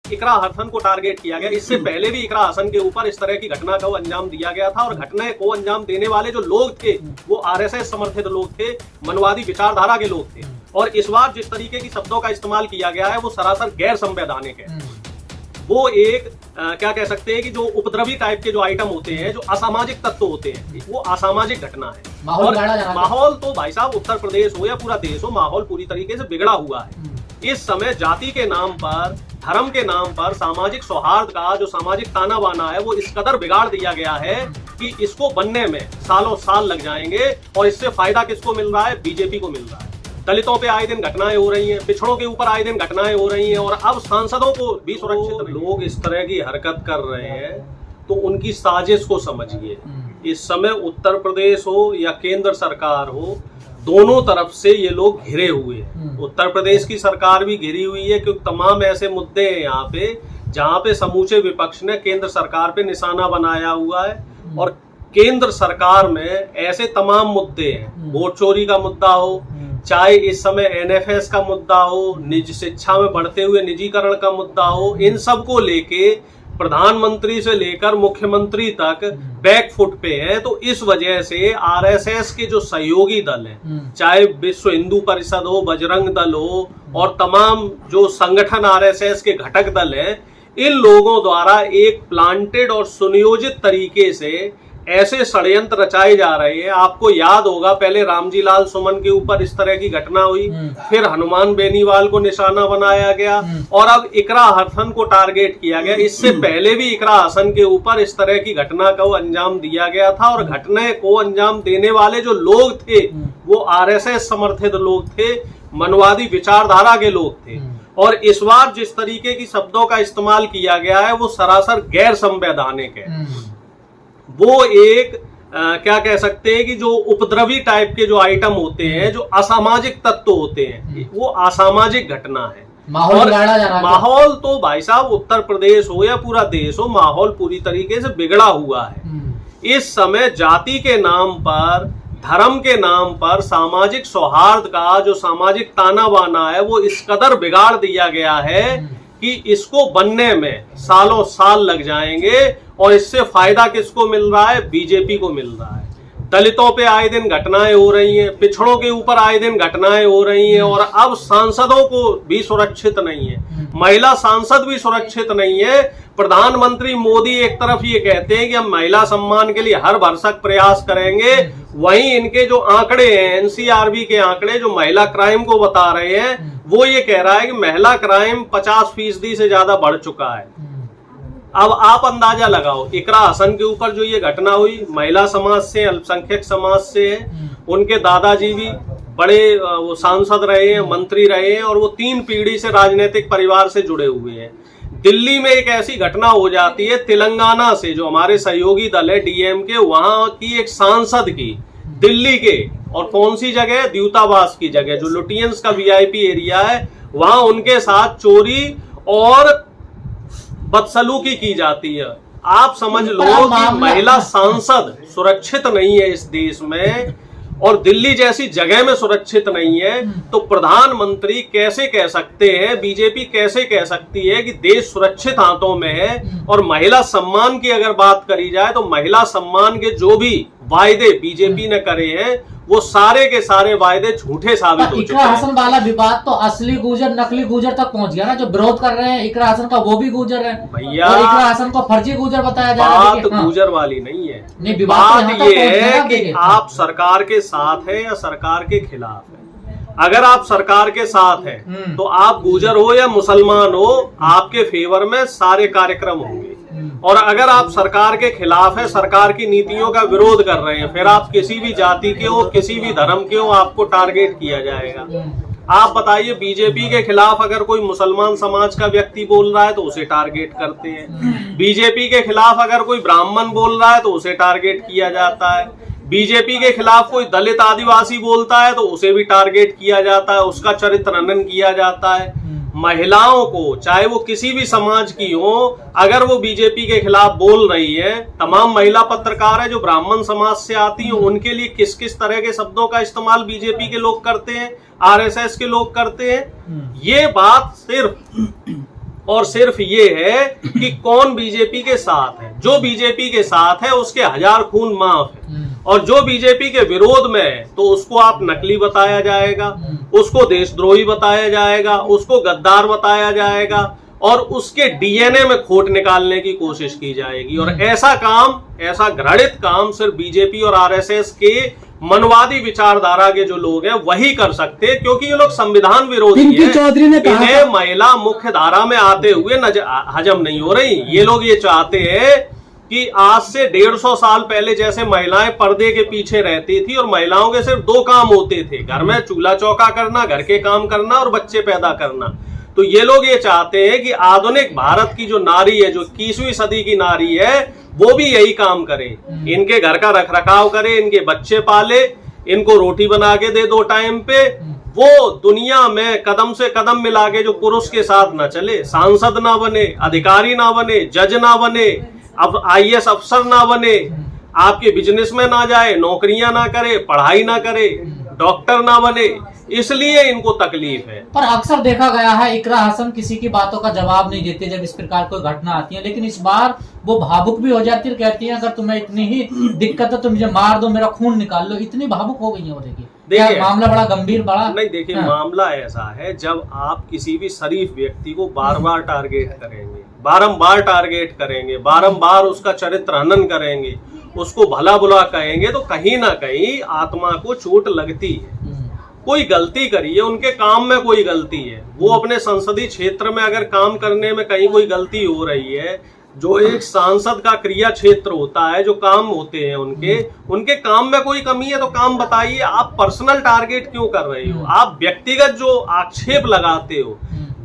इकरा हसन को टारगेट किया गया। इससे पहले भी इकरा हसन के ऊपर इस तरह की घटना को अंजाम दिया गया था और घटना को अंजाम देने वाले जो लोग थे वो आरएसएस समर्थित लोग थे, मनवादी विचारधारा के लोग थे। और इस बार जिस तरीके की शब्दों का इस्तेमाल किया गया है वो सरासर गैर संवैधानिक है। वो एक क्या कह सकते हैं कि जो उपद्रवी टाइप के जो आइटम होते हैं, जो असामाजिक तत्व होते हैं, वो असामाजिक घटना है। और माहौल तो भाई साहब उत्तर प्रदेश हो या पूरा देश हो, माहौल पूरी तरीके से बिगड़ा हुआ है। इस समय जाति के नाम पर, धर्म के नाम पर सामाजिक सौहार्द का जो सामाजिक ताना बाना है वो इस कदर बिगाड़ दिया गया है कि इसको बनने में सालों साल लग जाएंगे। और इससे फायदा किसको मिल रहा है? बीजेपी को मिल रहा है। दलितों पे आए दिन घटनाएं हो रही हैं, पिछड़ों के ऊपर आए दिन घटनाएं हो रही हैं, और अब सांसदों को भी सुरक्षित लोग इस तरह की हरकत कर रहे हैं तो उनकी साजिश को समझिए। इस समय उत्तर प्रदेश हो या केंद्र सरकार हो, दोनों तरफ से ये लोग घिरे हुए हैं। उत्तर प्रदेश की सरकार भी घिरी हुई है क्योंकि तमाम ऐसे मुद्दे हैं यहाँ पे जहाँ पे समूचे विपक्ष ने केंद्र सरकार पे निशाना बनाया हुआ है। और केंद्र सरकार में ऐसे तमाम मुद्दे हैं, वोट चोरी का मुद्दा हो, चाहे इस समय एनएफएस का मुद्दा हो, निजी शिक्षा में बढ़ते हुए निजीकरण का मुद्दा हो, इन सब को लेके प्रधानमंत्री से लेकर मुख्यमंत्री तक बैकफुट पे है। तो इस वजह से आरएसएस के जो सहयोगी दल हैं, चाहे विश्व हिंदू परिषद हो, बजरंग दल हो और तमाम जो संगठन आरएसएस के घटक दल हैं, इन लोगों द्वारा एक प्लांटेड और सुनियोजित तरीके से ऐसे षड्यंत्र रचाए जा रहे हैं। आपको याद होगा पहले रामजी लाल सुमन के ऊपर इस तरह की घटना हुई, फिर हनुमान बेनीवाल को निशाना बनाया गया और अब इकरा हसन को टारगेट किया गया। इससे पहले भी इकरा हसन के ऊपर इस तरह की घटना को अंजाम दिया गया था और घटना को अंजाम देने वाले जो लोग थे वो आरएसएस समर्थित लोग थे, मनवादी विचारधारा के लोग थे। और इस बार जिस तरीके की शब्दों का इस्तेमाल किया गया है वो सरासर गैर संवैधानिक है। वो एक क्या कह सकते हैं कि जो उपद्रवी टाइप के जो आइटम होते हैं, जो असामाजिक तत्व होते हैं, वो असामाजिक घटना है। माहौल तो भाई साहब उत्तर प्रदेश हो या पूरा देश हो, माहौल पूरी तरीके से बिगड़ा हुआ है। इस समय जाति के नाम पर, धर्म के नाम पर सामाजिक सौहार्द का जो सामाजिक ताना बाना है वो इस कदर बिगाड़ दिया गया है कि इसको बनने में सालों साल लग जाएंगे। और इससे फायदा किसको मिल रहा है? बीजेपी को मिल रहा है। दलितों पे आए दिन घटनाएं हो रही हैं, पिछड़ों के ऊपर आए दिन घटनाएं हो रही हैं, और अब सांसदों को भी सुरक्षित नहीं है, महिला सांसद भी सुरक्षित नहीं है। प्रधानमंत्री मोदी एक तरफ ये कहते हैं कि हम महिला सम्मान के लिए हर भरसक प्रयास करेंगे, वहीं इनके जो आंकड़े हैं, एनसीआरबी के आंकड़े जो महिला क्राइम को बता रहे हैं, वो ये कह रहा है कि महिला क्राइम 50% से ज्यादा बढ़ चुका है। अब आप अंदाजा लगाओ, इकरा हसन के ऊपर जो ये घटना हुई, महिला समाज से, अल्पसंख्यक समाज से है, उनके दादाजी भी बड़े वो सांसद रहे हैं, मंत्री रहे हैं, और वो 3 पीढ़ी से राजनीतिक परिवार से जुड़े हुए हैं। दिल्ली में एक ऐसी घटना हो जाती है, तेलंगाना से जो हमारे सहयोगी दल है डीएमके, वहां की एक सांसद की, दिल्ली के, और कौन सी जगह? द्यूतावास की जगह, जो लुटियंस का वीआईपी एरिया है, वहां उनके साथ चोरी और बदसलूकी की जाती है। आप समझ लो कि महिला सांसद सुरक्षित नहीं है इस देश में, और दिल्ली जैसी जगह में सुरक्षित नहीं है, तो प्रधानमंत्री कैसे कह सकते हैं, बीजेपी कैसे कह सकती है कि देश सुरक्षित हाथों में है? और महिला सम्मान की अगर बात करी जाए तो महिला सम्मान के जो भी वायदे बीजेपी ने करे हैं वो सारे के सारे वायदे झूठे साबित हो चुके हैं। इकरा हसन वाला विवाद तो असली गुजर नकली गुजर तक पहुंच गया ना, जो विरोध कर रहे हैं इकरा हसन का वो भी गुजर है भैया, और इकरा हसन को फर्जी गुजर बताया जा रहा है। बात गुजर वाली नहीं है, नहीं, बात ये है कि आप सरकार के साथ है या सरकार के खिलाफ है। अगर आप सरकार के साथ हैं तो आप गुजर हो या मुसलमान हो, आपके फेवर में सारे कार्यक्रम होंगे। और अगर आप सरकार के खिलाफ है, सरकार की नीतियों का विरोध कर रहे हैं, फिर आप किसी भी जाति के हो, किसी भी धर्म के हो, आपको टारगेट किया जाएगा। आप बताइए, बीजेपी के खिलाफ अगर कोई मुसलमान समाज का व्यक्ति बोल रहा है तो उसे टारगेट करते हैं। बीजेपी के खिलाफ अगर कोई ब्राह्मण बोल रहा है तो उसे टारगेट किया जाता है। बीजेपी के खिलाफ कोई दलित आदिवासी बोलता है तो उसे भी टारगेट किया जाता है, उसका चरित्र हनन किया जाता है। महिलाओं को, चाहे वो किसी भी समाज की हो, अगर वो बीजेपी के खिलाफ बोल रही है, तमाम महिला पत्रकार है जो ब्राह्मण समाज से आती हैं, उनके लिए किस किस तरह के शब्दों का इस्तेमाल बीजेपी के लोग करते हैं, आरएसएस के लोग करते हैं। ये बात सिर्फ और सिर्फ ये है कि कौन बीजेपी के साथ है। जो बीजेपी के साथ है उसके 1000 खून माफ है, और जो बीजेपी के विरोध में है तो उसको आप नकली बताया जाएगा, उसको देशद्रोही बताया जाएगा, उसको गद्दार बताया जाएगा, और उसके डीएनए में खोट निकालने की कोशिश की जाएगी। और ऐसा घृणित काम सिर्फ बीजेपी और आरएसएस के मनवादी विचारधारा के जो लोग हैं वही कर सकते हैं, क्योंकि ये लोग संविधान विरोधी हैं। चौधरी ने कहा इन्हें महिला मुख्य धारा में आते हुए हजम नहीं हो रही। ये लोग ये चाहते हैं कि आज से 150 साल पहले जैसे महिलाएं पर्दे के पीछे रहती थी और महिलाओं के सिर्फ 2 काम होते थे, घर में चूल्हा चौका करना, घर के काम करना और बच्चे पैदा करना। तो ये लोग ये चाहते हैं कि आधुनिक भारत की जो नारी है, जो 21वीं सदी की नारी है, वो भी यही काम करे, इनके घर का रखरखाव करे, इनके बच्चे पाले, इनको रोटी बना के दे 2 टाइम पे। वो दुनिया में कदम से कदम मिला के जो पुरुष के साथ न चले, सांसद ना बने, अधिकारी ना बने, जज ना बने, अब आईएएस अफसर ना बने, आपके बिजनेस में ना जाए, नौकरियां ना करे, पढ़ाई ना करे, डॉक्टर ना बने, इसलिए इनको तकलीफ है। पर अक्सर देखा गया है इकरा हसन किसी की बातों का जवाब नहीं देते जब इस प्रकार कोई घटना आती है, लेकिन इस बार वो भावुक भी हो जाती है, कहती है अगर तुम्हें इतनी ही दिक्कत है तो मुझे मार दो, मेरा खून निकाल लो, इतनी भावुक हो गई है वो। देखिए मामला बड़ा गंभीर बड़ा नहीं। देखिए मामला ऐसा है, जब आप किसी भी शरीफ व्यक्ति को बार बार टारगेट करेंगे, बारंबार टारगेट करेंगे, बारंबार उसका चरित्र हनन करेंगे, उसको भला बुरा कहेंगे, तो कहीं ना कहीं आत्मा को चोट लगती है। कोई गलती करी है, उनके काम में कोई गलती है, वो अपने संसदीय क्षेत्र में अगर काम करने में कहीं कोई गलती हो रही है, जो एक सांसद का क्रिया क्षेत्र होता है, जो काम होते हैं उनके काम में कोई कमी है तो काम बताइए। आप पर्सनल टारगेट क्यों कर रहे हो? आप व्यक्तिगत जो आक्षेप लगाते हो,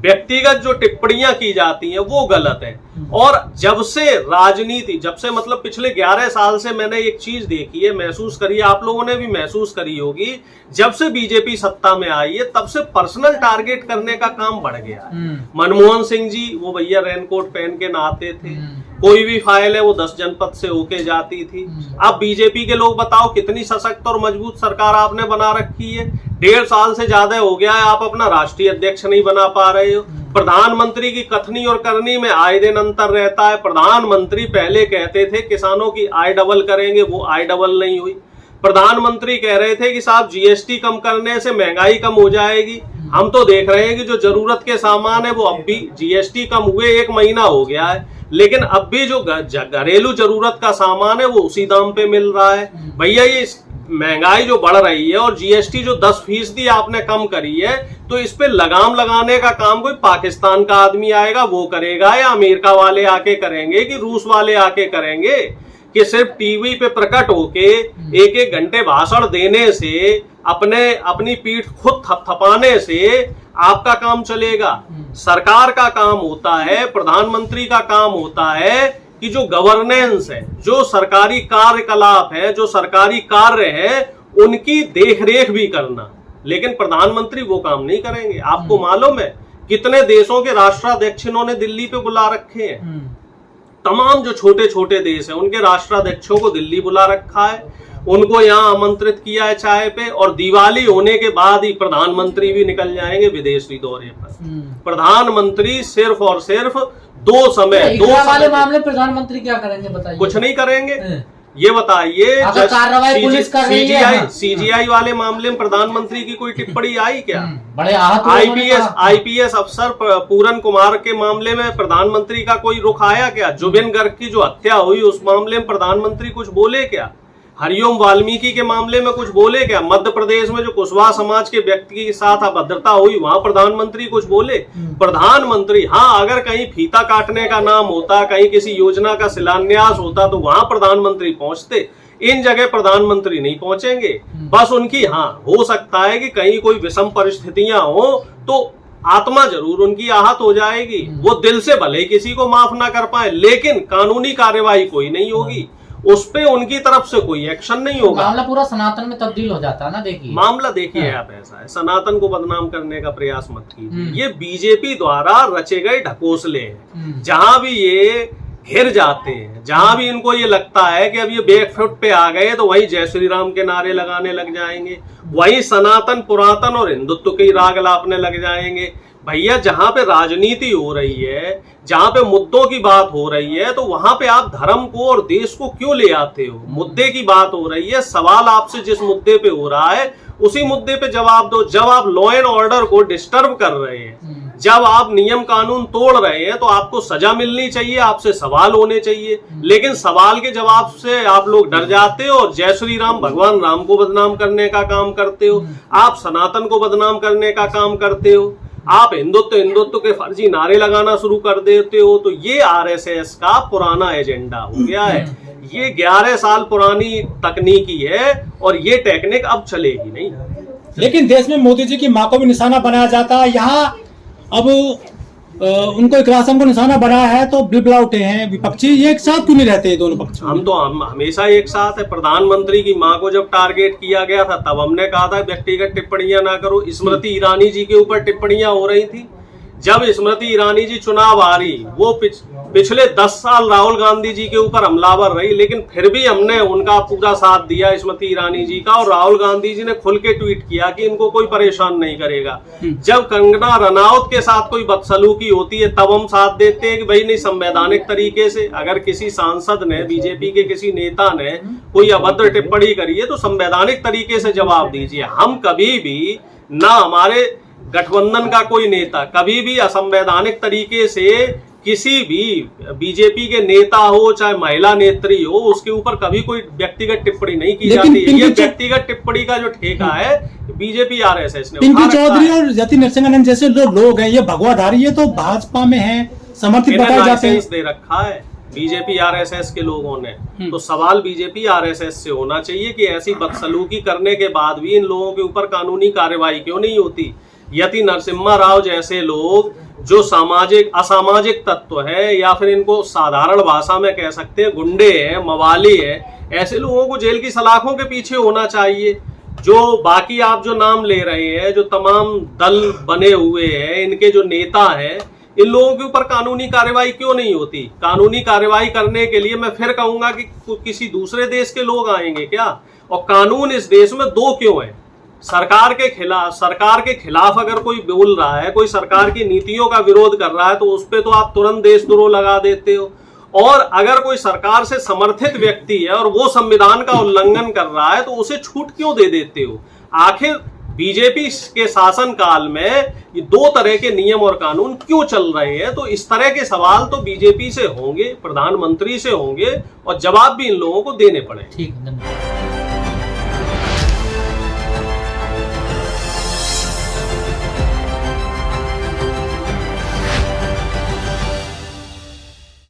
व्यक्तिगत जो टिप्पणियां की जाती हैं, वो गलत है। और जब से राजनीति, जब से मतलब पिछले 11 साल से मैंने एक चीज देखी है, महसूस करी है, आप लोगों ने भी महसूस करी होगी, जब से बीजेपी सत्ता में आई है तब से पर्सनल टारगेट करने का काम बढ़ गया है। मनमोहन सिंह जी, वो भैया रेनकोट पहन के नहाते थे, कोई भी फाइल है वो 10 जनपद से होके जाती थी। अब बीजेपी के लोग बताओ कितनी सशक्त और मजबूत सरकार आपने बना रखी है। 1.5 साल से ज्यादा हो गया है, आप अपना राष्ट्रीय अध्यक्ष नहीं बना पा रहे हो। प्रधानमंत्री की कथनी और करनी में आए दिन अंतर रहता है। प्रधानमंत्री पहले कहते थे किसानों की आय डबल करेंगे, वो आय डबल नहीं हुई। प्रधानमंत्री कह रहे थे कि साहब जीएसटी कम करने से महंगाई कम हो जाएगी। हम तो देख रहे हैं कि जो जरूरत के सामान है वो अब भी, जीएसटी कम हुए 1 महीना हो गया है, लेकिन अब भी जो घरेलू जरूरत का सामान है वो उसी दाम पे मिल रहा है। भैया ये महंगाई जो बढ़ रही है और जीएसटी जो 10% आपने कम करी है, तो इस पे लगाम लगाने का काम कोई पाकिस्तान का आदमी आएगा वो करेगा, या अमेरिका वाले आके करेंगे, कि रूस वाले आके करेंगे? कि सिर्फ टीवी पे प्रकट होके 1-1 घंटे भाषण देने से, अपनी पीठ खुद थपथपाने से आपका काम चलेगा? सरकार का काम होता है, प्रधानमंत्री का काम होता है कि जो गवर्नेंस है, जो सरकारी कार्यकलाप है, जो सरकारी कार्य है, उनकी देखरेख भी करना। लेकिन प्रधानमंत्री वो काम नहीं करेंगे। आपको मालूम है कितने देशों के राष्ट्राध्यक्ष इन्होंने दिल्ली पे बुला रखे हैं? तमाम जो छोटे छोटे देश हैं उनके राष्ट्राध्यक्षों को दिल्ली बुला रखा है, उनको यहाँ आमंत्रित किया है चाय पे, और दिवाली होने के बाद ही प्रधानमंत्री भी निकल जाएंगे विदेशी दौरे पर। प्रधानमंत्री सिर्फ और सिर्फ दो समय वाले मामले प्रधानमंत्री क्या करेंगे बताइए? कुछ नहीं करेंगे। ये बताइए, कार्रवाई पुलिस कर रही है। सीजीआई वाले मामले में प्रधानमंत्री की कोई टिप्पणी आई क्या? बड़े आईपीएस अफसर पूरन कुमार के मामले में प्रधानमंत्री का कोई रुख आया क्या? जुबिन गर्ग की जो हत्या हुई उस मामले में प्रधानमंत्री कुछ बोले क्या? हरिओम वाल्मीकि के मामले में कुछ बोले क्या? मध्य प्रदेश में जो कुशवाहा समाज के व्यक्ति के साथ अभद्रता हुई वहां प्रधानमंत्री कुछ बोले? प्रधानमंत्री, हाँ, अगर कहीं फीता काटने का नाम होता, कहीं किसी योजना का शिलान्यास होता तो वहां प्रधानमंत्री पहुंचते। इन जगह प्रधानमंत्री नहीं पहुंचेंगे। बस उनकी, हाँ, हो सकता है कि कहीं कोई विषम परिस्थितियां हो तो आत्मा जरूर उनकी आहत हो जाएगी, वो दिल से भले किसी को माफ ना कर पाए, लेकिन कानूनी कार्यवाही कोई नहीं होगी, उस पे उनकी तरफ से कोई एक्शन नहीं होगा। मामला पूरा सनातन में तब्दील हो जाता है ना। देखिए मामला, देखिए आप, ऐसा है, सनातन को बदनाम करने का प्रयास मत कीजिए। ये बीजेपी द्वारा रचे गए ढकोसले हैं। जहां भी ये घिर जाते हैं, जहां भी इनको ये लगता है कि अब ये बैकफुट पे आ गए, तो वही जय श्री राम के नारे लगाने लग जाएंगे, वही सनातन, पुरातन और हिंदुत्व के राग लापने लग जाएंगे, भैया जहां पे राजनीति हो रही है, जहां पे मुद्दों की बात हो रही है, तो वहां पे आप धर्म को और देश को क्यों ले आते हो? मुद्दे की बात हो रही है, सवाल आपसे जिस मुद्दे पे हो रहा है उसी मुद्दे पे जवाब दो। जब आप लॉ एंड ऑर्डर को डिस्टर्ब कर रहे हैं, जब आप नियम कानून तोड़ रहे हैं, तो आपको सजा मिलनी चाहिए, आपसे सवाल होने चाहिए। लेकिन सवाल के जवाब से आप लोग डर जाते हो और जय श्री राम, भगवान राम को बदनाम करने का काम करते हो, आप सनातन को बदनाम करने का काम करते हो, आप हिंदुत्व के फर्जी नारे लगाना शुरू कर देते हो। तो ये आरएसएस का पुराना एजेंडा हो गया है। ये 11 साल पुरानी तकनीकी है और ये टेक्निक अब चलेगी नहीं। लेकिन देश में मोदी जी की मां को भी निशाना बनाया जाता है, यहाँ अब उनको इकरा आजम को निशाना बनाया है, तो बिलबिला उठे हैं विपक्षी। ये एक साथ क्यों नहीं रहते दोनों पक्ष? हम हमेशा एक साथ है। प्रधानमंत्री की मां को जब टारगेट किया गया था तब हमने कहा था व्यक्तिगत टिप्पणियां ना करो। स्मृति ईरानी जी के ऊपर टिप्पणियां हो रही थी। जब स्मृति ईरानी जी चुनाव आ रही, वो पिछले 10 साल राहुल गांधी जी के ऊपर हमलावर रही, लेकिन फिर भी हमने उनका पूरा साथ दिया स्मृति ईरानी जी का। और राहुल गांधी जी ने खुल के ट्वीट किया कि इनको कोई परेशान नहीं करेगा। जब कंगना रनौत के साथ कोई बदसलूकी होती है तब हम साथ देते हैं कि भाई नहीं, संवैधानिक तरीके से अगर किसी सांसद ने, बीजेपी के किसी नेता ने कोई अभद्र टिप्पणी करी है तो संवैधानिक तरीके से जवाब दीजिए। हम कभी भी ना, हमारे गठबंधन का कोई नेता कभी भी असंवैधानिक तरीके से किसी भी बीजेपी के नेता हो, चाहे महिला नेत्री हो, उसके ऊपर कभी कोई व्यक्तिगत टिप्पणी नहीं की जाती है। ये व्यक्तिगत टिप्पणी का जो ठेका है बीजेपी आरएसएस ने पिंकी चौधरी और यति नरसिंहन जैसे जो लोग हैं, ये भगवाधारी है, तो भाजपा में है, समर्थित बताए जाते हैं। दे रखा है बीजेपी आरएसएस के लोगों ने। तो सवाल बीजेपी आरएसएस से होना चाहिए कि ऐसी बदसलूकी करने के बाद भी इन लोगों के ऊपर कानूनी कार्रवाई क्यों नहीं होती। यति नरसिम्हा राव जैसे लोग जो असामाजिक तत्व है, या फिर इनको साधारण भाषा में कह सकते हैं गुंडे हैं, मवाली है, ऐसे लोगों को जेल की सलाखों के पीछे होना चाहिए। जो बाकी आप जो नाम ले रहे हैं, जो तमाम दल बने हुए हैं, इनके जो नेता हैं, इन लोगों के ऊपर कानूनी कार्रवाई क्यों नहीं होती? कानूनी कार्रवाई करने के लिए मैं फिर कहूंगा कि किसी दूसरे देश के लोग आएंगे क्या? और कानून इस देश में दो क्यों है? सरकार के खिलाफ अगर कोई बोल रहा है, कोई सरकार की नीतियों का विरोध कर रहा है, तो उस पे तो आप तुरंत देशद्रोह लगा देते हो। और अगर कोई सरकार से समर्थित व्यक्ति है और वो संविधान का उल्लंघन कर रहा है, तो उसे छूट क्यों दे देते हो? आखिर बीजेपी के शासन काल में ये दो तरह के नियम और कानून क्यों चल रहे हैं? तो इस तरह के सवाल तो बीजेपी से होंगे, प्रधानमंत्री से होंगे, और जवाब भी इन लोगों को देने पड़े। ठीक है, धन्यवाद।